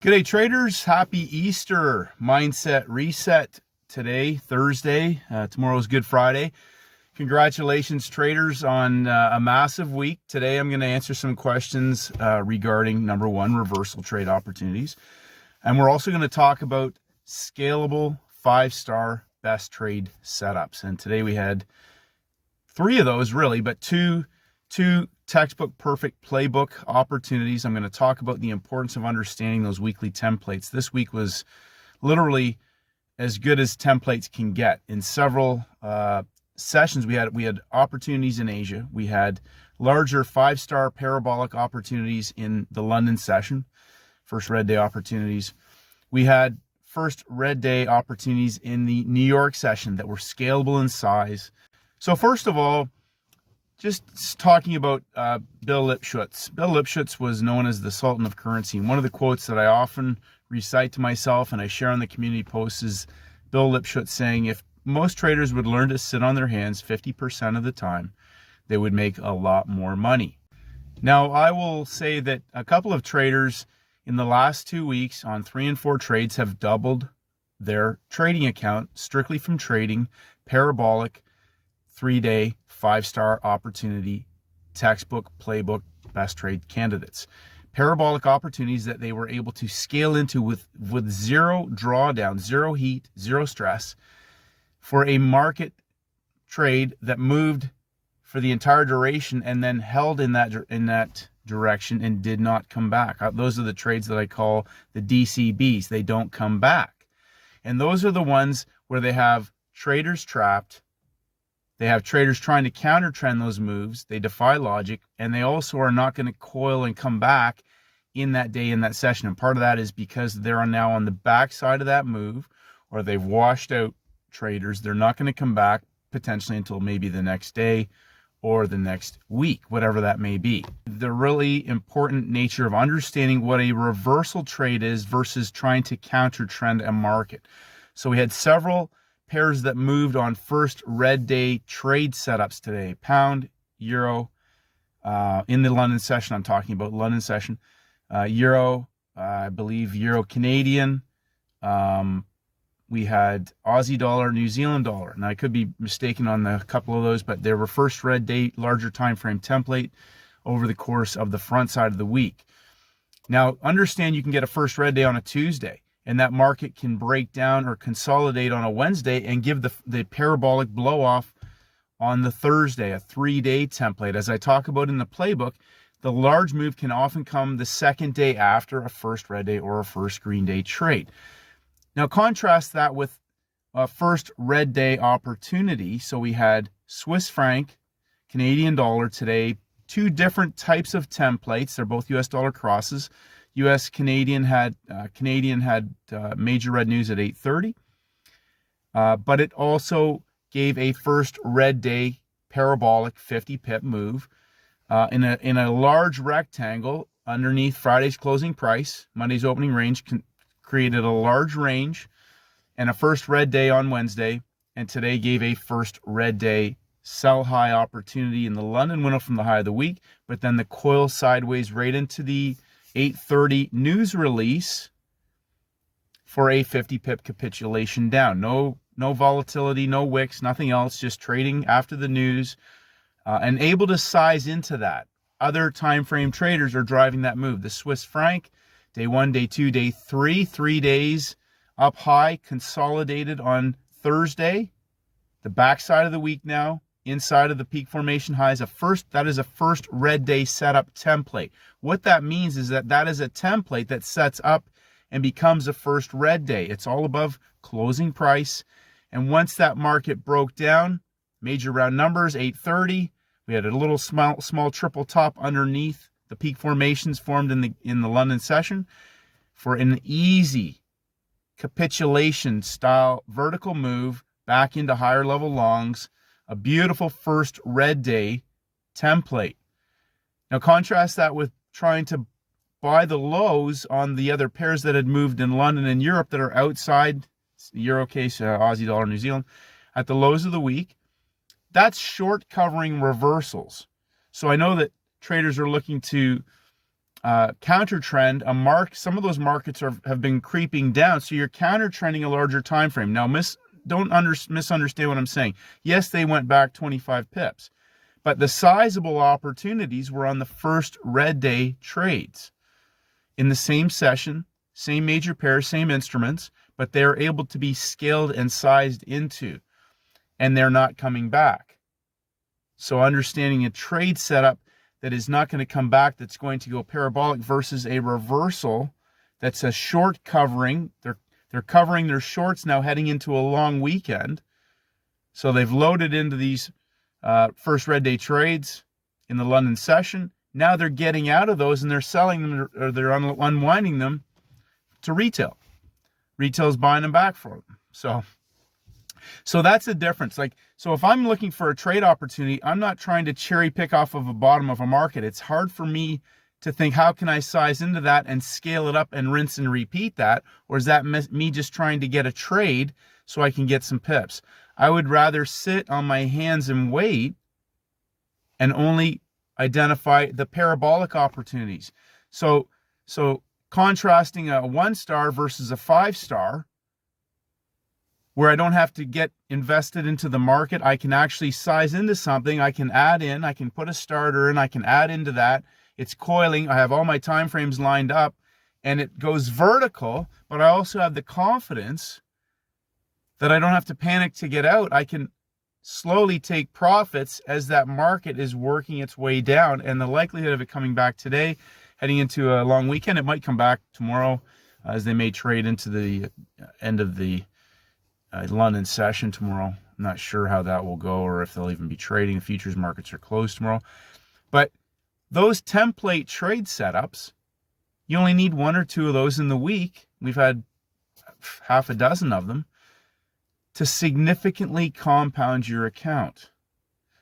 G'day traders, happy Easter. Mindset reset today, Thursday. Tomorrow's Good Friday. Congratulations traders on a massive week. Today I'm going to answer some questions regarding number one, reversal trade opportunities. And we're also going to talk about scalable 5-star best trade setups. And today we had three of those really, but two textbook perfect playbook opportunities. I'm going to talk about the importance of understanding those weekly templates. This week was literally as good as templates can get. In several sessions, we had opportunities in Asia. We had larger 5-star parabolic opportunities in the London session, first red day opportunities. We had first red day opportunities in the New York session that were scalable in size. So first of all, just talking about Bill Lipschutz. Bill Lipschutz was known as the Sultan of Currency. And one of the quotes that I often recite to myself and I share on the community posts is Bill Lipschutz saying, if most traders would learn to sit on their hands 50% of the time, they would make a lot more money. Now, I will say that a couple of traders in the last 2 weeks on 3 and 4 trades have doubled their trading account strictly from trading parabolic 3-day 5-star opportunity textbook playbook best trade candidates. Parabolic opportunities that they were able to scale into with zero drawdown, zero heat, zero stress for a market trade that moved for the entire duration and then held in that direction and did not come back. Those are the trades that I call the DCBs. They don't come back. And those are the ones where they have traders trapped. They have traders trying to counter trend those moves. They defy logic, and they also are not going to coil and come back in that day, in that session. And part of that is because they're now on the backside of that move, or they've washed out traders. They're not going to come back potentially until maybe the next day or the next week, whatever that may be. The really important nature of understanding what a reversal trade is versus trying to counter trend a market. So we had several pairs that moved on first red day trade setups today. Pound, euro, in the London session, I'm talking about London session. Euro, I believe euro Canadian. We had Aussie dollar, New Zealand dollar. And I could be mistaken on a couple of those, but they were first red day, larger time frame template over the course of the front side of the week. Now, understand you can get a first red day on a Tuesday, and that market can break down or consolidate on a Wednesday and give the parabolic blow off on the Thursday, a 3-day template. As I talk about in the playbook, the large move can often come the second day after a first red day or a first green day trade. Now contrast that with a first red day opportunity. So we had Swiss franc, Canadian dollar today, two different types of templates. They're both US dollar crosses. U.S. Canadian had major red news at 8:30, but it also gave a first red day parabolic 50 pip move in a large rectangle underneath Friday's closing price. Monday's opening range created a large range and a first red day on Wednesday, and today gave a first red day sell high opportunity in the London window from the high of the week, but then the coil sideways right into the 8:30 news release for a 50 pip capitulation down. No volatility, no wicks, nothing else, just trading after the news and able to size into that. Other time frame traders are driving that move. The Swiss franc, day 1, day 2, day 3, 3 days up high, consolidated on Thursday. The backside of the week now, inside of the peak formation highs, that is a first red day setup template. What that means is that is a template that sets up and becomes a first red day. It's all above closing price. And once that market broke down, major round numbers, 8:30, we had a little small triple top underneath the peak formations formed in the London session for an easy capitulation style vertical move back into higher level longs. A beautiful first red day template. Now contrast that with trying to buy the lows on the other pairs that had moved in London and Europe that are outside, Euro case, Aussie dollar, New Zealand, at the lows of the week. That's short covering reversals. So I know that traders are looking to counter trend, some of those markets have been creeping down, so you're counter trending a larger time frame. Now, don't misunderstand what I'm saying. Yes, they went back 25 pips, but the sizable opportunities were on the first red day trades in the same session, same major pairs, same instruments, but they're able to be scaled and sized into, and they're not coming back. So understanding a trade setup that is not going to come back, that's going to go parabolic, versus a reversal that's a short covering. They're covering their shorts now heading into a long weekend. So they've loaded into these first red day trades in the London session. Now they're getting out of those and they're selling them, or they're unwinding them to retail. Retail's buying them back for them. So that's the difference. So if I'm looking for a trade opportunity, I'm not trying to cherry pick off of a bottom of a market. It's hard for me to think, how can I size into that and scale it up and rinse and repeat that? Or is that me just trying to get a trade so I can get some pips? I would rather sit on my hands and wait and only identify the parabolic opportunities. So contrasting a 1-star versus a 5-star, where I don't have to get invested into the market, I can actually size into something. I can add in, I can put a starter in, I can add into that. It's coiling. I have all my time frames lined up and it goes vertical, but I also have the confidence that I don't have to panic to get out. I can slowly take profits as that market is working its way down, and the likelihood of it coming back today, heading into a long weekend, it might come back tomorrow, as they may trade into the end of the London session tomorrow. I'm not sure how that will go, or if they'll even be trading. The futures markets are closed tomorrow. But those template trade setups, you only need 1 or 2 of those in the week. We've had half a dozen of them to significantly compound your account.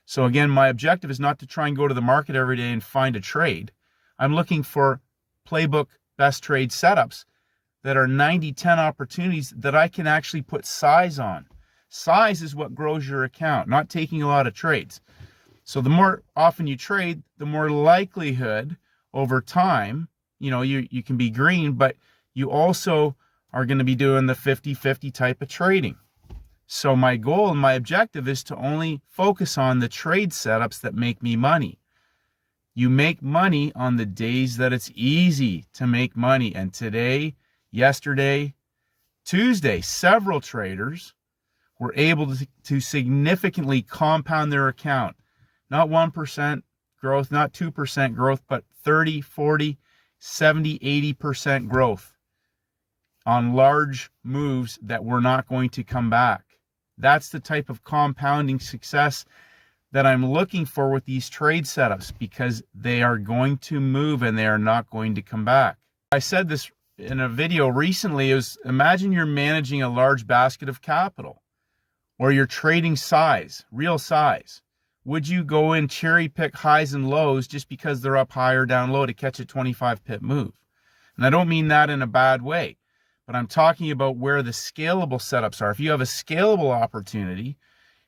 So again, my objective is not to try and go to the market every day and find a trade. I'm looking for playbook best trade setups that are 90-10 opportunities that I can actually put size on. Size is what grows your account, not taking a lot of trades. So the more often you trade, the more likelihood over time, you can be green, but you also are going to be doing the 50-50 type of trading. So my goal and my objective is to only focus on the trade setups that make me money. You make money on the days that it's easy to make money. And today, yesterday, Tuesday, several traders were able to significantly compound their account. Not 1% growth, not 2% growth, but 30, 40, 70, 80% growth on large moves that were not going to come back. That's the type of compounding success that I'm looking for with these trade setups, because they are going to move and they are not going to come back. I said this in a video recently. Imagine you're managing a large basket of capital, or you're trading size, real size. Would you go in cherry pick highs and lows just because they're up high or down low to catch a 25 pip move? And I don't mean that in a bad way, but I'm talking about where the scalable setups are. If you have a scalable opportunity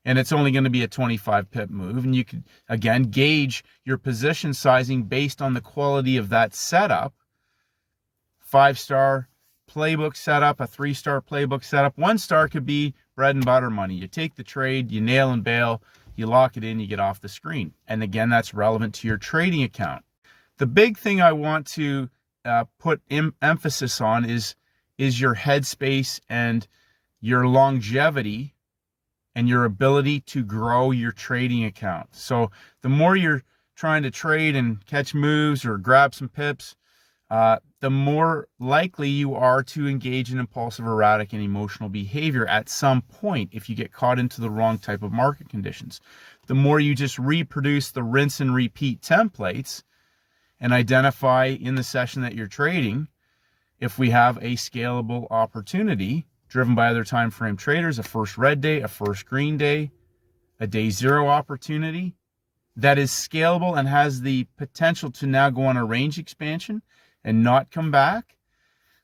and it's only going to be a 25 pip move, and you could, again, gauge your position sizing based on the quality of that setup. 5-star playbook setup, a 3-star playbook setup. 1-star could be bread and butter money. You take the trade, you nail and bail, you lock it in, you get off the screen. And again, that's relevant to your trading account. The big thing I want to put emphasis on is your headspace and your longevity and your ability to grow your trading account. So the more you're trying to trade and catch moves or grab some pips, the more likely you are to engage in impulsive, erratic, and emotional behavior at some point if you get caught into the wrong type of market conditions. The more you just reproduce the rinse and repeat templates and identify in the session that you're trading if we have a scalable opportunity driven by other time frame traders, a first red day, a first green day, a day zero opportunity that is scalable and has the potential to now go on a range expansion and not come back.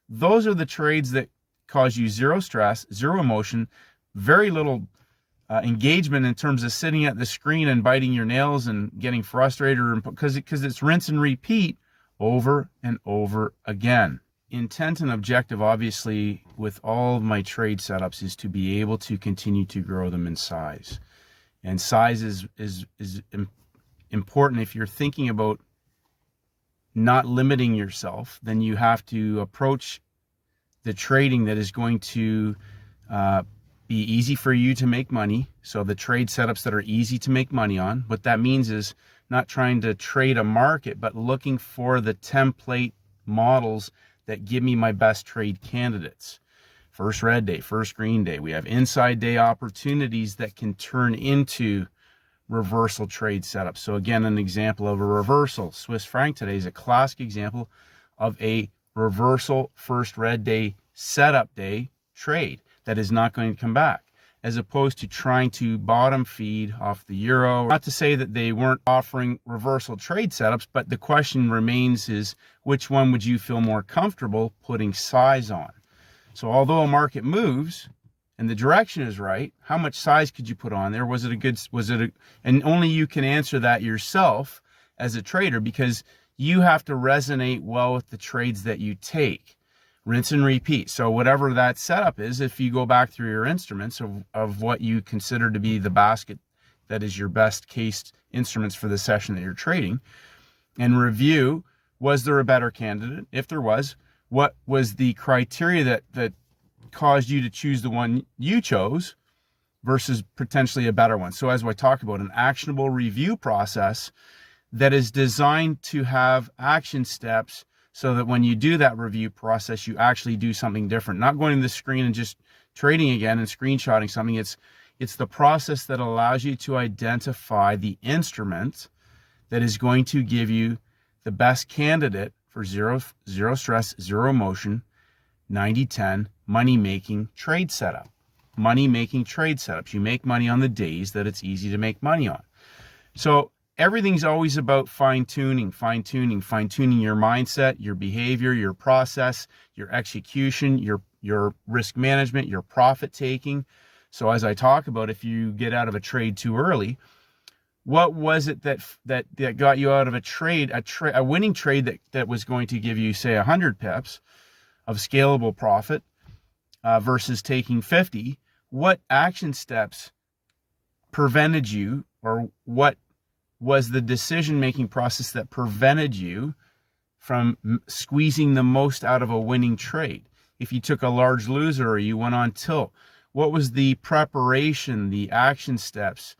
Those are the trades that cause you zero stress, zero emotion, very little engagement in terms of sitting at the screen and biting your nails and getting frustrated, because it's rinse and repeat over and over again. Intent and objective, obviously, with all of my trade setups is to be able to continue to grow them in size. And size is important. If you're thinking about not limiting yourself, then you have to approach the trading that is going to be easy for you to make money. So the trade setups that are easy to make money on. What that means is not trying to trade a market, but looking for the template models that give me my best trade candidates. First red day, first green day. We have inside day opportunities that can turn into reversal trade setups. So again, an example of a reversal. Swiss franc today is a classic example of a reversal first red day setup day trade that is not going to come back, as opposed to trying to bottom feed off the euro. Not to say that they weren't offering reversal trade setups, but the question remains is, which one would you feel more comfortable putting size on? So although a market moves and the direction is right, how much size could you put on there? And only you can answer that yourself as a trader, because you have to resonate well with the trades that you take. Rinse and repeat. So whatever that setup is, if you go back through your instruments of what you consider to be the basket that is your best case instruments for the session that you're trading, and review, was there a better candidate? If there was, what was the criteria that caused you to choose the one you chose versus potentially a better one? So as I talk about, an actionable review process that is designed to have action steps so that when you do that review process, you actually do something different. Not going to the screen and just trading again and screenshotting something. It's the process that allows you to identify the instrument that is going to give you the best candidate for zero stress, zero motion, 90-10 money-making trade setup. Money-making trade setups. You make money on the days that it's easy to make money on. So everything's always about fine-tuning your mindset, your behavior, your process, your execution, your risk management, your profit taking. So as I talk about, if you get out of a trade too early, what was it that got you out of a trade, a winning trade that was going to give you, say, 100 pips of scalable profit versus taking 50? What action steps prevented you, or what was the decision-making process that prevented you from squeezing the most out of a winning trade? If you took a large loser or you went on tilt, what was the preparation, the action steps?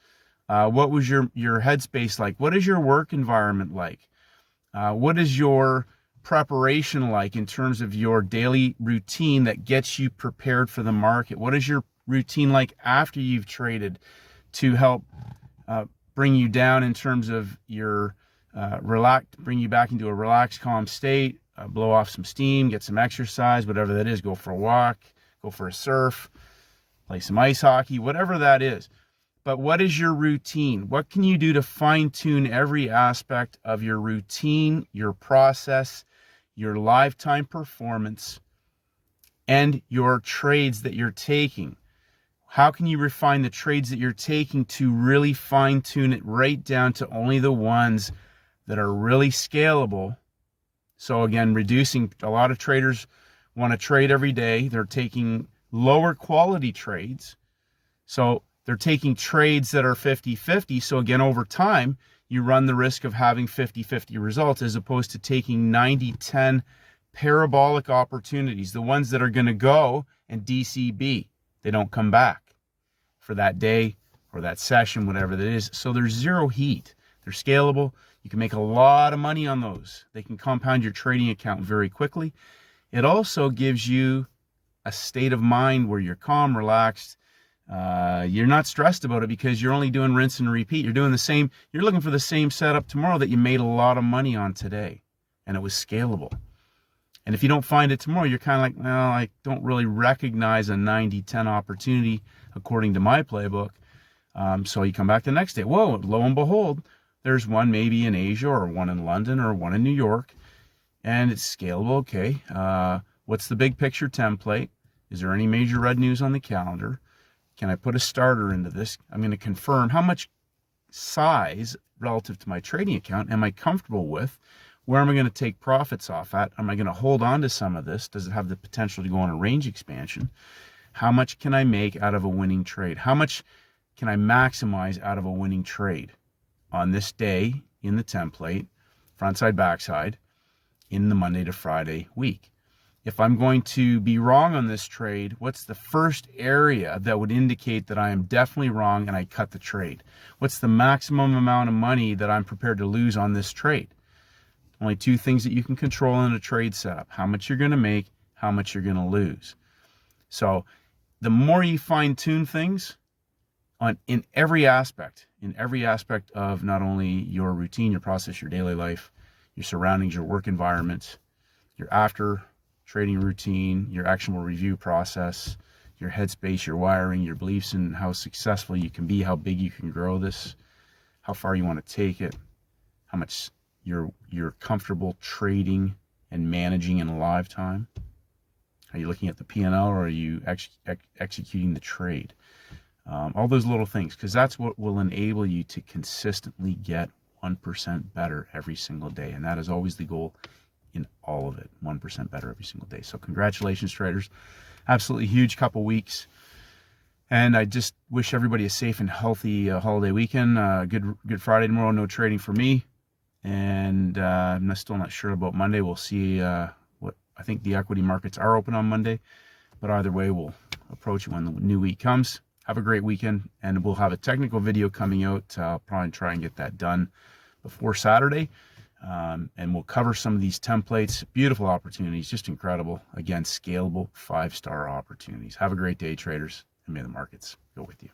What was your headspace like? What is your work environment like? What is your preparation like in terms of your daily routine that gets you prepared for the market? What is your routine like after you've traded to help bring you down in terms of your bring you back into a relaxed, calm state, blow off some steam, get some exercise, whatever that is, go for a walk, go for a surf, play some ice hockey, whatever that is. But what is your routine? What can you do to fine-tune every aspect of your routine, your process, your lifetime performance, and your trades that you're taking? How can you refine the trades that you're taking to really fine-tune it right down to only the ones that are really scalable? So again, reducing, a lot of traders want to trade every day. They're taking lower quality trades. So they're taking trades that are 50-50. So again, over time, you run the risk of having 50-50 results, as opposed to taking 90-10 parabolic opportunities, the ones that are going to go and DCB. They don't come back for that day or that session, whatever that is. So there's zero heat. They're scalable. You can make a lot of money on those. They can compound your trading account very quickly. It also gives you a state of mind where you're calm, relaxed. You're not stressed about it because you're only doing rinse and repeat. You're doing the same. You're looking for the same setup tomorrow that you made a lot of money on today, and it was scalable. And if you don't find it tomorrow, you're kind of like, well, I don't really recognize a 90-10 opportunity according to my playbook. So you come back the next day. Whoa, lo and behold, there's one maybe in Asia or one in London or one in New York, and it's scalable. Okay. What's the big picture template? Is there any major red news on the calendar? Can I put a starter into this? I'm going to confirm how much size relative to my trading account am I comfortable with? Where am I going to take profits off at? Am I going to hold on to some of this? Does it have the potential to go on a range expansion? How much can I make out of a winning trade? How much can I maximize out of a winning trade on this day in the template, front side, back side, in the Monday to Friday week? If I'm going to be wrong on this trade, what's the first area that would indicate that I am definitely wrong and I cut the trade? What's the maximum amount of money that I'm prepared to lose on this trade? Only two things that you can control in a trade setup: how much you're going to make, how much you're going to lose. So the more you fine tune things in every aspect of not only your routine, your process, your daily life, your surroundings, your work environment, your after trading routine, your actionable review process, your headspace, your wiring, your beliefs in how successful you can be, how big you can grow this, how far you want to take it, how much you're comfortable trading and managing in a live time. Are you looking at the P&L, or are you executing the trade? All those little things, because that's what will enable you to consistently get 1% better every single day. And that is always the goal in all of it, 1% better every single day. So congratulations, traders. Absolutely huge couple weeks. And I just wish everybody a safe and healthy holiday weekend. Good Friday tomorrow, no trading for me. And I'm still not sure about Monday. We'll see what I think the equity markets are open on Monday. But either way, we'll approach it when the new week comes. Have a great weekend, and we'll have a technical video coming out. I'll probably try and get that done before Saturday. And we'll cover some of these templates. Beautiful opportunities, just incredible. Again, scalable 5-star opportunities. Have a great day, traders, and may the markets go with you.